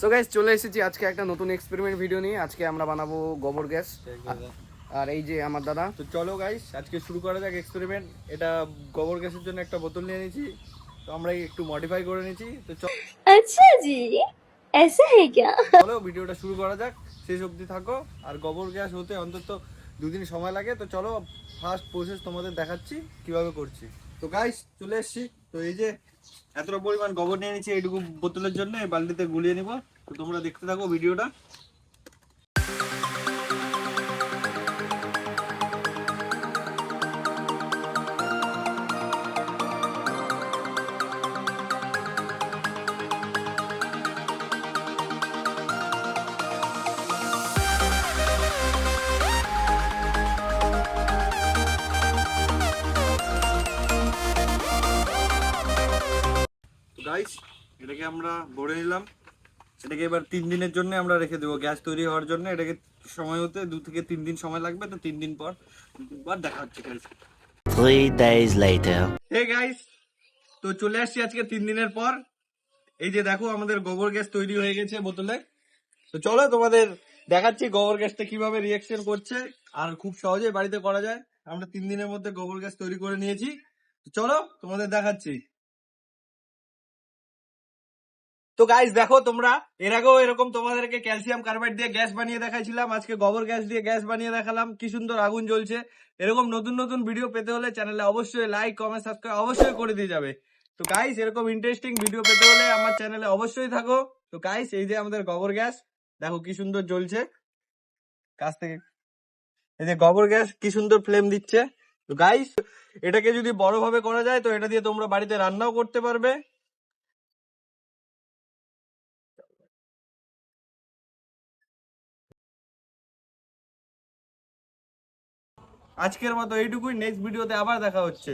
So guys চলে এসেছি আজকে একটা নতুন এক্সপেরিমেন্ট ভিডিও নিয়ে। আজকে আমরা বানাবো গোবর গ্যাস। আর এই যে আমার দাদা। তো চলো গাইস আজকে শুরু করা যাক এক্সপেরিমেন্ট। এটা গোবর গ্যাসের জন্য একটা বোতল নিয়ে নিয়েছি, তো আমরা একটু মডিফাই করে নিয়েছি। তো अच्छा जी, ऐसा है क्या? চলো ভিডিওটা শুরু করা যাক, শেষ অবধি থাকো। আর গোবর গ্যাস হতে অন্তত 2 দিন সময় লাগে। তো চলো ফার্স্ট প্রসেস তোমাদের দেখাচ্ছি কিভাবে করছি। তো গাইস চলে এসেছি। তো এই যে এতটা পরিমাণ গোবর নিয়ে নিয়েছি এইটুকু বোতলের জন্য, এই বালতিতে গুলিয়ে নিব। তো তোমরা দেখতে থাকো ভিডিওটা। গাইস এটাকে আমরা ভরে নিলাম। এটাকে এবার 3 দিনের জন্য আমরা রেখে দেবো গ্যাস তৈরি হওয়ার জন্য। এটাকে সময় হতে 2 থেকে 3 দিন সময় লাগবে। তো 3 দিন পর দেখা হচ্ছে guys. 3 days later. Hey guys, তো চলে আসছি আজকে 3 দিনের পর। এই যে দেখো আমাদের গোবর গ্যাস তৈরি হয়ে গেছে বোতলে। তো চলো তোমাদের দেখাচ্ছি গোবর গ্যাসটা কিভাবে রিঅ্যাকশন করছে, আর খুব সহজে বাড়িতে করা যায়। আমরা 3 দিনের মধ্যে গোবর গ্যাস তৈরি করে নিয়েছি। তো চলো তোমাদের দেখাচ্ছি। তো গাইস দেখো, তোমরা এর আগেও এরকম তোমাদেরকে ক্যালসিয়াম কার্বাইড দিয়ে গ্যাস বানিয়ে দেখাইছিলাম, আজকে গোবর গ্যাস দিয়ে গ্যাস বানিয়ে দেখালাম। কি সুন্দর আগুন জ্বলছে। এরকম নতুন নতুন ভিডিও পেতে হলে চ্যানেলে অবশ্যই লাইক কমেন্ট সাবস্ক্রাইব অবশ্যই করে দিয়ে যাবে। তো গাইস এরকম ইন্টারেস্টিং ভিডিও পেতে হলে আমার চ্যানেলে অবশ্যই থাকো। তো গাইস এই যে আমাদের গোবর গ্যাস দেখো কি সুন্দর জ্বলছে কাছ থেকে। এই যে গোবর গ্যাস কি সুন্দর ফ্লেম দিচ্ছে। তো গাইস এটাকে যদি বড় ভাবে করা যায় তো এটা দিয়ে তোমরা বাড়িতে রান্নাও করতে পারবে। আজকের মতো এইটুকুই, নেক্সট ভিডিওতে আবার দেখা হচ্ছে।